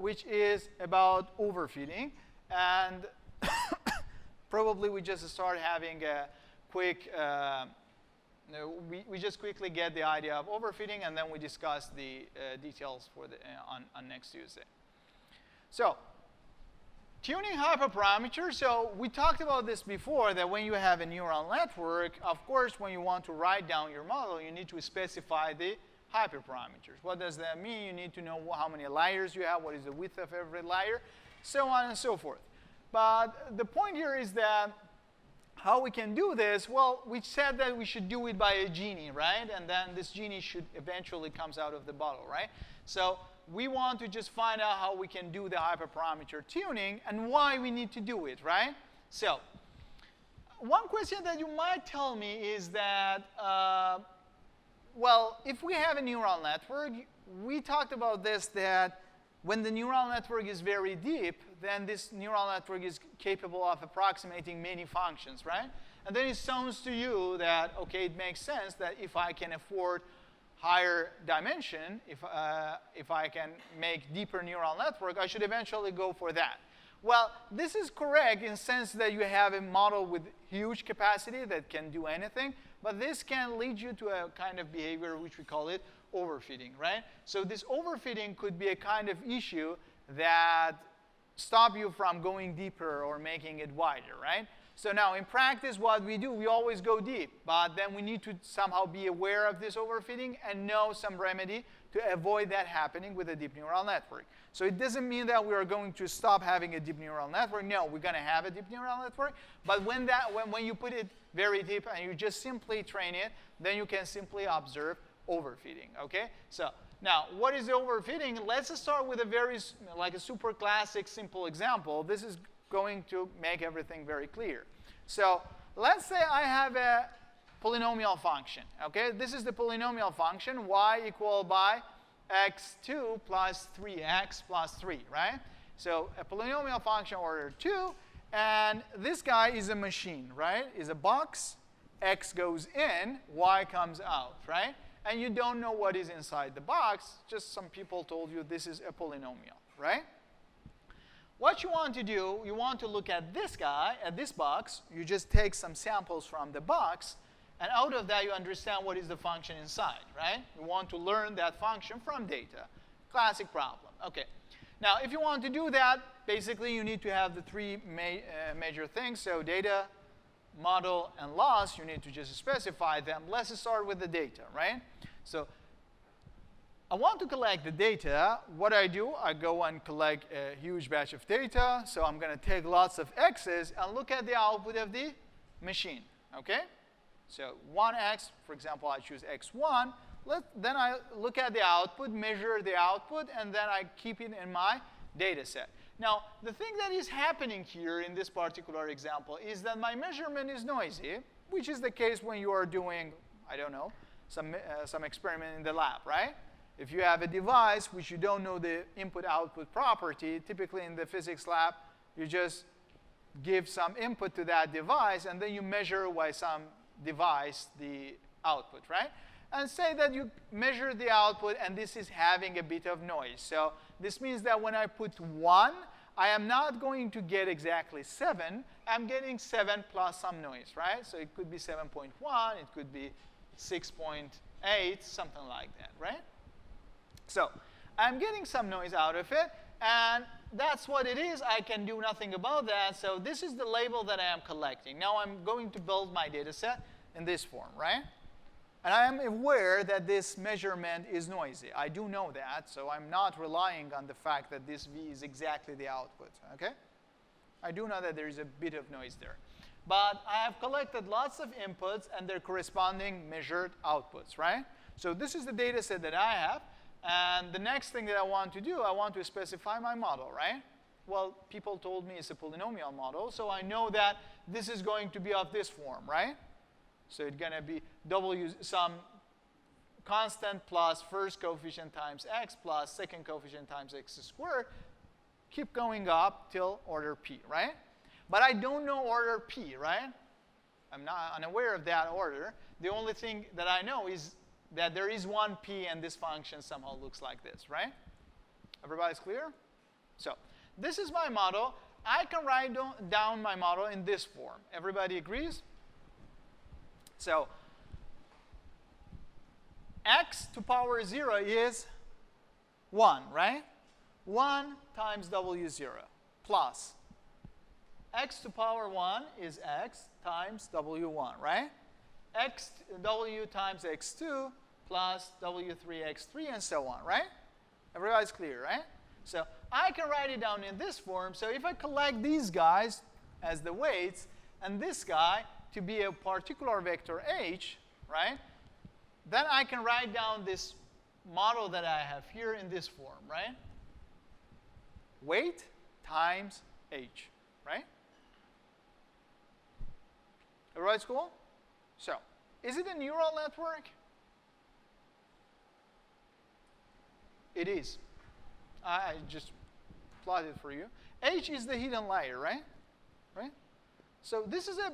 which is about overfitting. And probably we just start having a quick, we just quickly get the idea of overfitting, and then we discuss the details for on next Tuesday. So tuning hyperparameters. So we talked about this before, that when you have a neural network, of course, when you want to write down your model, you need to specify the hyperparameters. What does that mean? You need to know how many layers you have, what is the width of every layer, so on and so forth. But the point here is that how we can do this, well, we said that we should do it by a genie, right? And then this genie should eventually comes out of the bottle, right? So we want to just find out how we can do the hyperparameter tuning and why we need to do it, right? So one question that you might tell me is that, well, if we have a neural network, we talked about this, that when the neural network is very deep, then this neural network is capable of approximating many functions, right? And then it sounds to you that, OK, it makes sense that if I can afford higher dimension, if I can make deeper neural network, I should eventually go for that. Well, this is correct in the sense that you have a model with huge capacity that can do anything. But this can lead you to a kind of behavior which we call it overfitting, right? So this overfitting could be a kind of issue that stop you from going deeper or making it wider, right? So now in practice, what we do, we always go deep. But then we need to somehow be aware of this overfitting and know some remedy to avoid that happening with a deep neural network. So it doesn't mean that we are going to stop having a deep neural network. No, we're going to have a deep neural network. But when you put it very deep and you just simply train it, then you can simply observe overfitting, OK? So now, what is overfitting? Let's start with a super classic, simple example. This is going to make everything very clear. So let's say I have a polynomial function. OK, this is the polynomial function, y equal by x2 plus 3x plus 3, right? So a polynomial function order 2. And this guy is a machine, right? Is a box. X goes in, y comes out, right? And you don't know what is inside the box. Just some people told you this is a polynomial, right? What you want to do, you want to look at this guy, at this box. You just take some samples from the box. And out of that, you understand what is the function inside, right? You want to learn that function from data. Classic problem. OK. Now, if you want to do that, basically, you need to have the three major things. So data, model, and loss, you need to just specify them. Let's start with the data, right? So I want to collect the data. What I do, I go and collect a huge batch of data. So I'm going to take lots of x's and look at the output of the machine, OK? So 1x, for example, I choose x1. Then I look at the output, measure the output, and then I keep it in my data set. Now, the thing that is happening here in this particular example is that my measurement is noisy, which is the case when you are doing, I don't know, some experiment in the lab, right? If you have a device which you don't know the input-output property, typically in the physics lab, you just give some input to that device, and then you measure by some device the output, right? And say that you measure the output, and this is having a bit of noise. So this means that when I put 1, I am not going to get exactly 7. I'm getting 7 plus some noise, right? So it could be 7.1. It could be 6.8, something like that, right? So I'm getting some noise out of it. And that's what it is. I can do nothing about that. So this is the label that I am collecting. Now I'm going to build my data set in this form, right? And I am aware that this measurement is noisy. I do know that. So I'm not relying on the fact that this V is exactly the output, OK? I do know that there is a bit of noise there. But I have collected lots of inputs and their corresponding measured outputs, right? So this is the data set that I have. And the next thing that I want to do, I want to specify my model, right? Well, people told me it's a polynomial model. So I know that this is going to be of this form, right? So it's going to be W some constant plus first coefficient times x plus second coefficient times x squared. Keep going up till order p, right? But I don't know order p, right? I'm not unaware of that order. The only thing that I know is that there is one p, and this function somehow looks like this, right? Everybody's clear? So this is my model. I can write down my model in this form. Everybody agrees? So x to power 0 is 1, right? 1 times w0 plus x to power 1 is x times w1, right? W times x2 plus w3 x3 and so on, right? Everybody's clear, right? So I can write it down in this form. So if I collect these guys as the weights and this guy to be a particular vector h, right? Then I can write down this model that I have here in this form, right? Weight times h, right? Everybody's cool? So, is it a neural network? It is. I just plotted for you. H is the hidden layer, right? Right? So this is a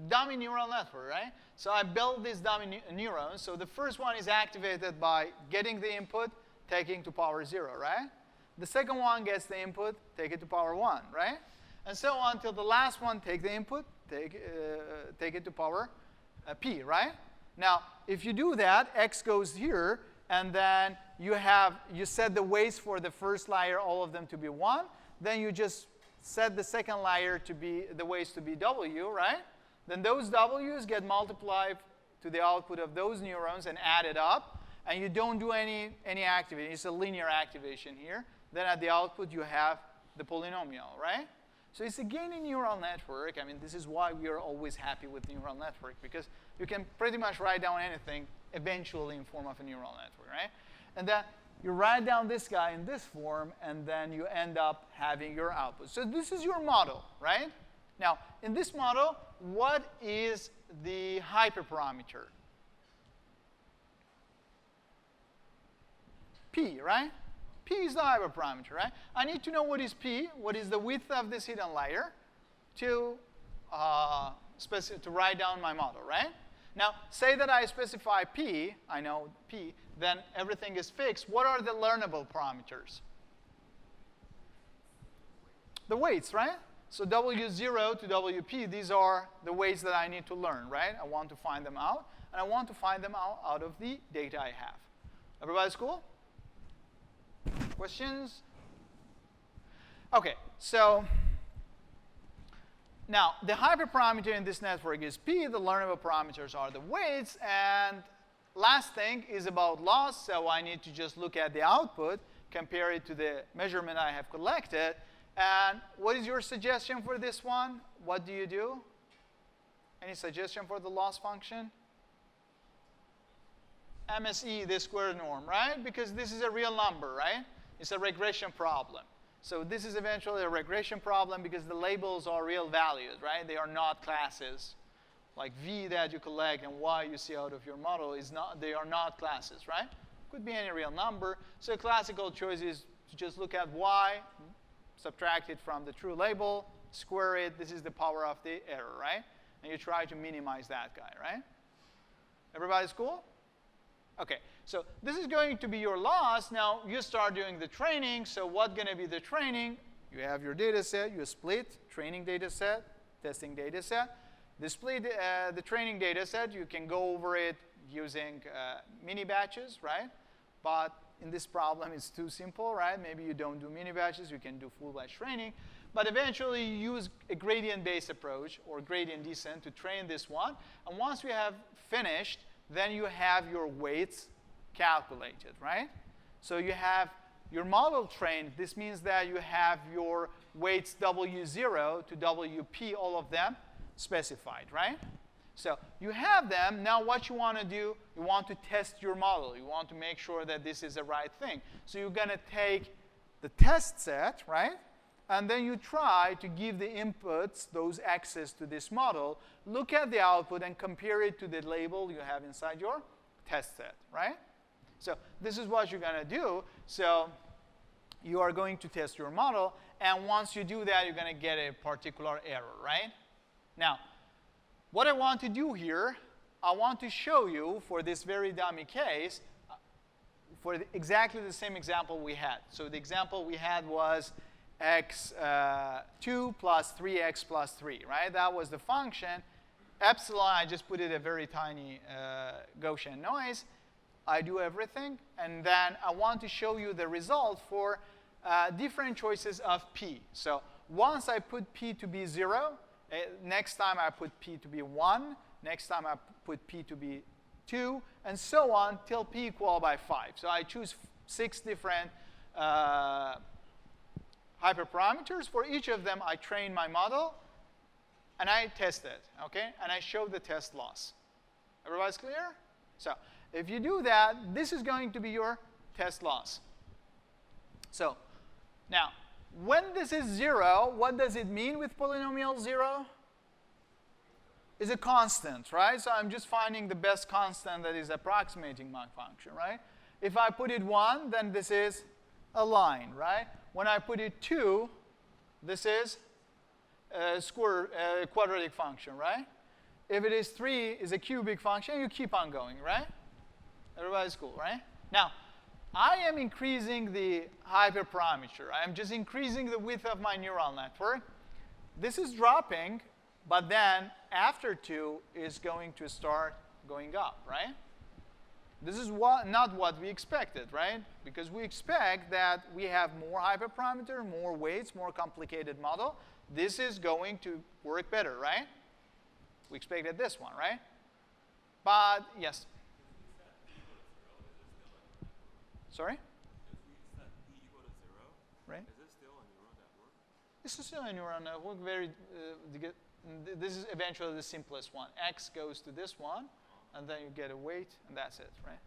dummy neural network, right? So I built these dummy neurons. So the first one is activated by getting the input, taking to power 0, right? The second one gets the input, take it to power 1, right? And so on till the last one, take the input, take it to power p, right? Now, if you do that, x goes here, and then you set the weights for the first layer, all of them to be 1. Then you just set the second layer to be the weights to be w, right? Then those w's get multiplied to the output of those neurons and added up, and you don't do any activation. It's a linear activation here. Then at the output you have the polynomial, right? So it's again a neural network. I mean, this is why we are always happy with neural network, because you can pretty much write down anything eventually in form of a neural network, right? And then you write down this guy in this form, and then you end up having your output. So this is your model, right? Now, in this model, what is the hyperparameter? P, right? P is the hyperparameter, right? I need to know what is P, what is the width of this hidden layer, to write down my model, right? Now, say that I specify P, I know P, then everything is fixed. What are the learnable parameters? The weights, right? So W0 to WP, these are the weights that I need to learn, right? I want to find them out, and I want to find them out of the data I have. Everybody's cool? Questions? OK, so now the hyperparameter in this network is P. The learnable parameters are the weights. And last thing is about loss. So I need to just look at the output, compare it to the measurement I have collected. And what is your suggestion for this one? What do you do? Any suggestion for the loss function? MSE, the square norm, right? Because this is a real number, right? It's a regression problem. So this is eventually a regression problem because the labels are real values, right? They are not classes. Like V that you collect and Y you see out of your model, they are not classes, right? Could be any real number. So a classical choice is to just look at Y, subtract it from the true label, square it. This is the power of the error, right? And you try to minimize that guy, right? Everybody's cool? OK, so this is going to be your loss. Now, you start doing the training. So what's going to be the training? You have your data set. You split training data set, testing data set. The training data set, you can go over it using mini batches, right? But in this problem, it's too simple, right? Maybe you don't do mini batches. You can do full batch training. But eventually, you use a gradient-based approach or gradient descent to train this one. And once we have finished, then you have your weights calculated, right? So you have your model trained. This means that you have your weights W0 to WP, all of them specified, right? So you have them. Now what you want to do, you want to test your model. You want to make sure that this is the right thing. So you're going to take the test set, right? And then you try to give the inputs, those x's to this model, look at the output, and compare it to the label you have inside your test set, right? So this is what you're going to do. So you are going to test your model. And once you do that, you're going to get a particular error, right? Now, what I want to do here, I want to show you for this very dummy case, for exactly the same example we had. So the example we had was x2 plus 3x plus 3, right? That was the function. Epsilon, I just put it a very tiny Gaussian noise. I do everything. And then I want to show you the result for different choices of p. So once I put p to be 0, next time I put p to be 1, next time I put p to be 2, and so on till p equal by 5. So I choose 6 different hyperparameters. For each of them, I train my model, and I test it, okay? And I show the test loss. Everybody's clear? So if you do that, this is going to be your test loss. So now, when this is 0, what does it mean with polynomial 0? Is a constant, right? So I'm just finding the best constant that is approximating my function, right? If I put it 1, then this is a line, right? When I put it 2, this is a quadratic function, right? If it is 3, is a cubic function, you keep on going, right? Everybody's cool, right? Now, I am increasing the hyperparameter. I am just increasing the width of my neural network. This is dropping, but then after 2 is going to start going up, right? This is not what we expected, right? Because we expect that we have more hyperparameter, more weights, more complicated model. This is going to work better, right? We expected this one, right? But yes. Sorry? If we set p equal to 0, right? Is this still a neural network? This is still a neural network. This is eventually the simplest one. X goes to this one, and then you get a weight, and that's it, right?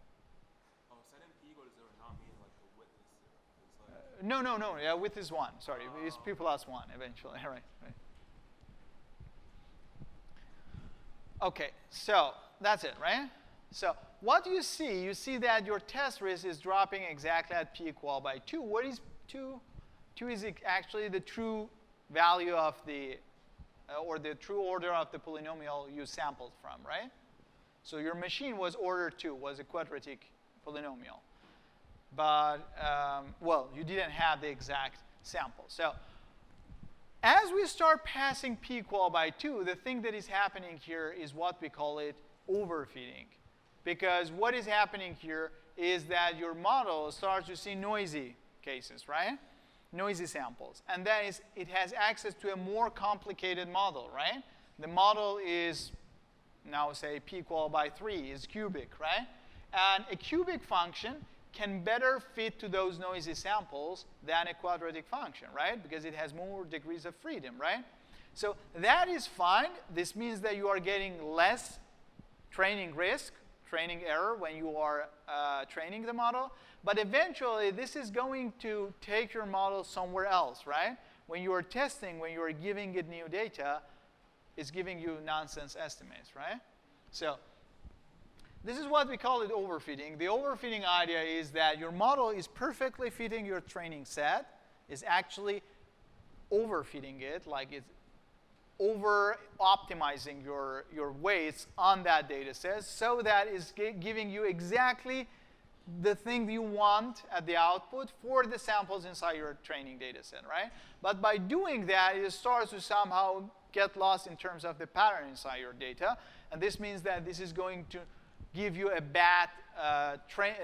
Oh, setting p equal to 0 not mean like the width is 0. It's like No. Yeah, width is 1. Sorry, it's p plus 1 eventually. Right. OK, so that's it, right? So what do you see? You see that your test risk is dropping exactly at p equal by 2. What is 2? 2 is actually the true value of the, or the true order of the polynomial you sampled from, right? So your machine was order 2, was a quadratic polynomial. But, well, you didn't have the exact sample. So as we start passing p equal by 2, the thing that is happening here is what we call it overfitting. Because what is happening here is that your model starts to see noisy cases, right? Noisy samples. And then it has access to a more complicated model, right? The model is, now say, p equal by 3 is cubic, right? And a cubic function can better fit to those noisy samples than a quadratic function, right? Because it has more degrees of freedom, right? So that is fine. This means that you are getting less training risk, training error when you are training the model. But eventually, this is going to take your model somewhere else, right? When you are testing, when you are giving it new data, it's giving you nonsense estimates, right? So this is what we call it overfitting. The overfitting idea is that your model is perfectly fitting your training set, is actually overfitting it, like it's over-optimizing your weights on that data set so that it's giving you exactly the thing you want at the output for the samples inside your training data set, right? But by doing that, it starts to somehow get lost in terms of the pattern inside your data. And this means that this is going to give you a bad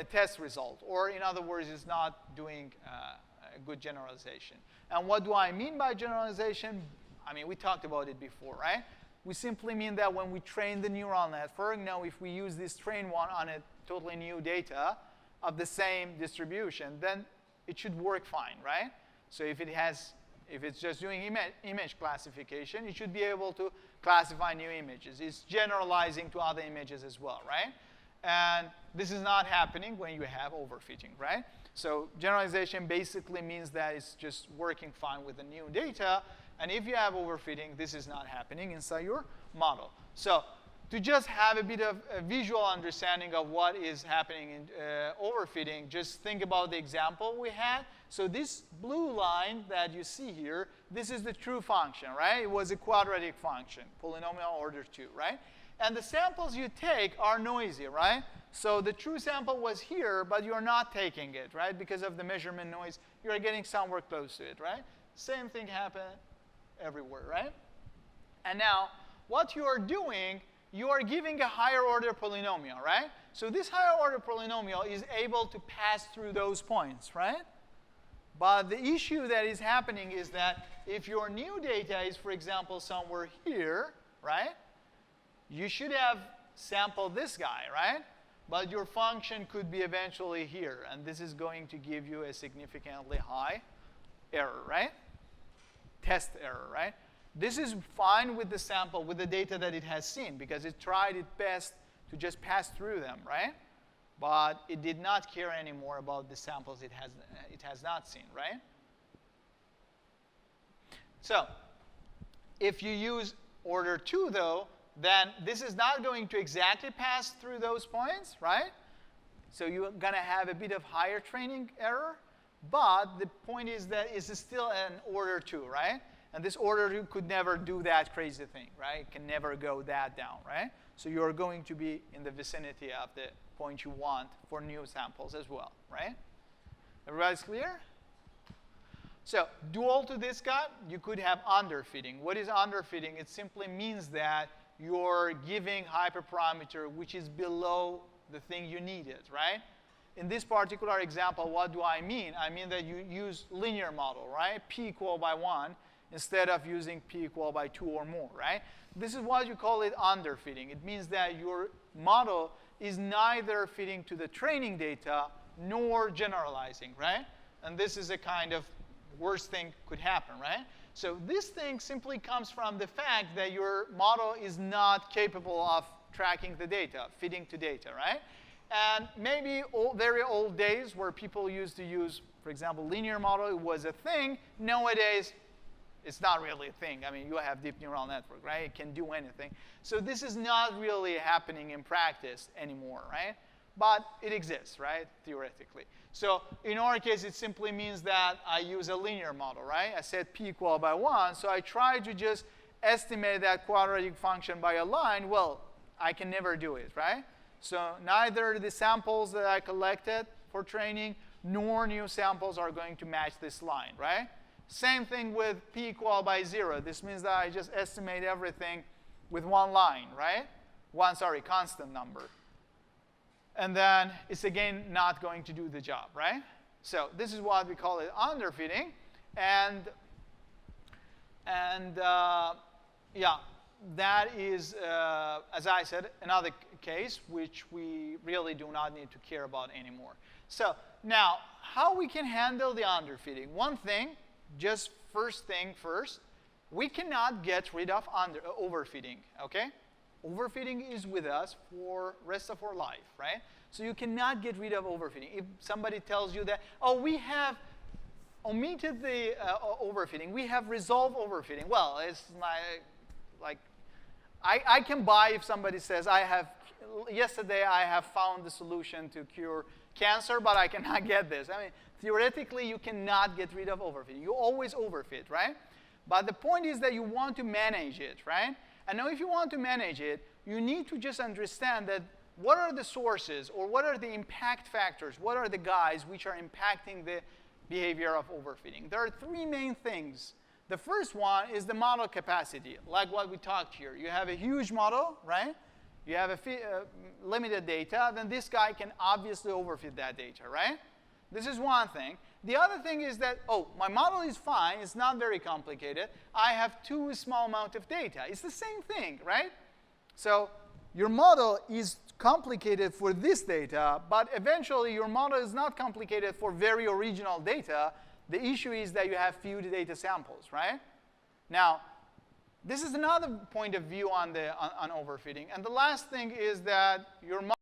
test result. Or in other words, it's not doing a good generalization. And what do I mean by generalization? I mean, we talked about it before, right? We simply mean that when we train the neural network, now if we use this train one on a totally new data of the same distribution, then it should work fine, right? So if it's just doing image classification, it should be able to classify new images. It's generalizing to other images as well, right? And this is not happening when you have overfitting, right? So generalization basically means that it's just working fine with the new data. And if you have overfitting, this is not happening inside your model. So to just have a bit of a visual understanding of what is happening in overfitting, just think about the example we had. So this blue line that you see here, this is the true function, right? It was a quadratic function, polynomial order 2, right? And the samples you take are noisy, right? So the true sample was here, but you're not taking it, right? Because of the measurement noise, you're getting somewhere close to it, right? Same thing happens everywhere, right? And now, what you are doing, you are giving a higher order polynomial, right? So this higher order polynomial is able to pass through those points, right? But the issue that is happening is that if your new data is, for example, somewhere here, right? You should have sampled this guy, right? But your function could be eventually here. And this is going to give you a significantly high error, right? Test error, right? This is fine with the sample, with the data that it has seen, because it tried its best to just pass through them, right? But it did not care anymore about the samples it has not seen, right? So if you use order 2, though, then this is not going to exactly pass through those points, right? So you're going to have a bit of higher training error. But the point is that it's still an order 2, right? And this order 2 could never do that crazy thing, right? It can never go that down, right? So you're going to be in the vicinity of the point you want for new samples as well, right? Everybody's clear? So dual to this guy, you could have underfitting. What is underfitting? It simply means that you're giving hyperparameter which is below the thing you needed, right? In this particular example, what do I mean? I mean that you use linear model, right? P equal by 1 instead of using P equal by 2 or more, right? This is what you call it underfitting. It means that your model is neither fitting to the training data nor generalizing, right? And this is a kind of worst thing could happen, right? So this thing simply comes from the fact that your model is not capable of tracking the data, fitting to data, right? And maybe very old days where people used to use, for example, linear model, it was a thing. Nowadays, it's not really a thing. I mean, you have deep neural network, right? It can do anything. So this is not really happening in practice anymore, right? But it exists, right, theoretically. So in our case, it simply means that I use a linear model, right? I set P equal by 1. So I try to just estimate that quadratic function by a line. Well, I can never do it, right? So neither the samples that I collected for training nor new samples are going to match this line, right? Same thing with P equal by 0. This means that I just estimate everything with one line, right? Constant number. And then it's, again, not going to do the job, right? So this is what we call it underfitting. And yeah, that is, as I said, another case which we really do not need to care about anymore. So now, how we can handle the underfitting? One thing, just first thing first, we cannot get rid of overfitting, okay? Overfitting is with us for the rest of our life, right? So you cannot get rid of overfitting. If somebody tells you that, oh, we have omitted the overfitting, we have resolved overfitting, well, it's like I can buy if somebody says, yesterday I have found the solution to cure cancer, but I cannot get this. I mean, theoretically, you cannot get rid of overfitting. You always overfit, right? But the point is that you want to manage it, right? And now if you want to manage it, you need to just understand that what are the sources or what are the impact factors, what are the guys which are impacting the behavior of overfitting. There are three main things. The first one is the model capacity, like what we talked here. You have a huge model, right? You have a limited data, then this guy can obviously overfit that data, right? This is one thing. The other thing is that, oh, my model is fine. It's not very complicated. I have too small amount of data. It's the same thing, right? So your model is complicated for this data, but eventually your model is not complicated for very original data. The issue is that you have few data samples, right? Now, this is another point of view on overfitting. And the last thing is that your model